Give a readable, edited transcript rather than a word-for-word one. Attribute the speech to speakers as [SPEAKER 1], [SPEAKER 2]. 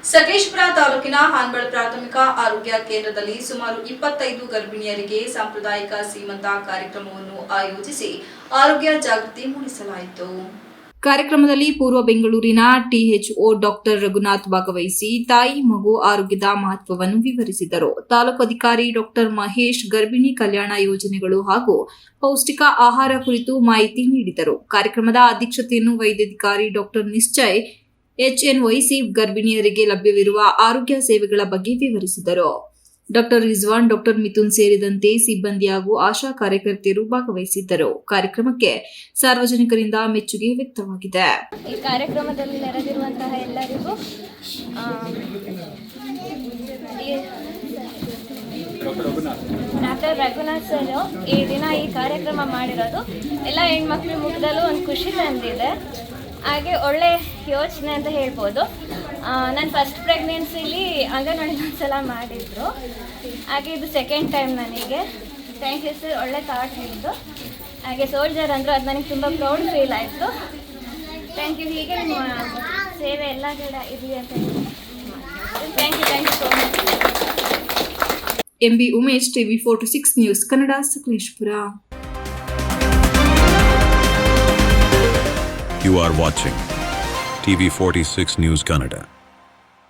[SPEAKER 1] ಸಕಲೇಶಪುರ ತಾಲೂಕಿನ ಹಾನ್ಬಳ ಪ್ರಾಥಮಿಕ ಆರೋಗ್ಯ ಕೇಂದ್ರದಲ್ಲಿ ಸುಮಾರು 25 ಗರ್ಭಿಣಿಯರಿಗೆ ಸಾಂಪ್ರದಾಯಿಕ ಸೀಮಂತ ಕಾರ್ಯಕ್ರಮವನ್ನು ಆಯೋಜಿಸಿ ಆರೋಗ್ಯ ಜಾಗೃತಿ ಮೂಡಿಸಲಾಯಿತು. ಕಾರ್ಯಕ್ರಮದಲ್ಲಿ ಪೂರ್ವ ಬೆಂಗಳೂರಿನ ಟಿಎಚ್ಒ ಡಾಕ್ಟರ್ ರಘುನಾಥ್ ಭಾಗವಹಿಸಿ ತಾಯಿ ಮಗು ಆರೋಗ್ಯದ ಮಹತ್ವವನ್ನು ವಿವರಿಸಿದರು. ತಾಲೂಕು ಅಧಿಕಾರಿ ಡಾಕ್ಟರ್ ಮಹೇಶ್ ಗರ್ಭಿಣಿ ಕಲ್ಯಾಣ ಯೋಜನೆಗಳು ಹಾಗೂ ಪೌಷ್ಟಿಕ ಆಹಾರ ಕುರಿತು ಮಾಹಿತಿ ನೀಡಿದರು. ಕಾರ್ಯಕ್ರಮದ ಅಧ್ಯಕ್ಷತೆಯನ್ನು ವೈದ್ಯಾಧಿಕಾರಿ ಡಾಕ್ಟರ್ ನಿಶ್ಚಯ್ ಎಚ್ಎನ್ ವಹಿಸಿ ಗರ್ಭಿಣಿಯರಿಗೆ ಲಭ್ಯವಿರುವ ಆರೋಗ್ಯ ಸೇವೆಗಳ ಬಗ್ಗೆ ವಿವರಿಸಿದರು. ಡಾಕ್ಟರ್ ರಿಜ್ವಾನ್, ಡಾಕ್ಟರ್ ಮಿಥುನ್ ಸೇರಿದಂತೆ ಸಿಬ್ಬಂದಿ ಹಾಗೂ ಆಶಾ ಕಾರ್ಯಕರ್ತೆಯರು ಭಾಗವಹಿಸಿದ್ದರು. ಕಾರ್ಯಕ್ರಮಕ್ಕೆ ಸಾರ್ವಜನಿಕರಿಂದ ಮೆಚ್ಚುಗೆ ವ್ಯಕ್ತವಾಗಿದೆ.
[SPEAKER 2] ಈ ಕಾರ್ಯಕ್ರಮದಲ್ಲಿ ನೆರೆದಿರುವಂತಹ ಎಲ್ಲರಿಗೂ ಡಾಕ್ಟರ್ ರಘುನಾಥ್ ಸರ್ ಈ ದಿನ ಈ ಕಾರ್ಯಕ್ರಮ ಮಾಡಿರೋದು ಎಲ್ಲ ಹೆಣ್ಮಕ್ಳ ಮುಖದಲ್ಲೂ ಒಂದು ಖುಷಿ ತಂದಿದೆ. ಹಾಗೆ ಒಳ್ಳೆ ಯೋಚನೆ ಅಂತ ಹೇಳ್ಬೋದು. ನಾನು ಫಸ್ಟ್ ಪ್ರೆಗ್ನೆನ್ಸಿಲಿ ಅಂಗನವಾಡಿ ಒಂದ್ಸಲ ಮಾಡಿದ್ರು, ಹಾಗೆ ಇದು ಸೆಕೆಂಡ್ ಟೈಮ್ ನನಗೆ. ಥ್ಯಾಂಕ್ ಯು ಸರ್, ಒಳ್ಳೆ ಥಾಟ್ ಹೇಳಿದ್ದು. ಹಾಗೆ ಸೋಲ್ಜರ್ ಅಂದರು, ಅದು ನನಗೆ ತುಂಬ ಪ್ರೌಡ್ ಫೀಲ್ ಆಯಿತು. Thank you. ಹೀಗೆ ನಿಮ್ಮ ಸೇವೆ ಎಲ್ಲ ಕಡೆ ಇರಲಿ ಅಂತ ಹೇಳಿ thank you so much.
[SPEAKER 1] MB Umesh, TV 46 news Kannada, Sakleshpur.
[SPEAKER 3] You are watching TV 46 News Kannada.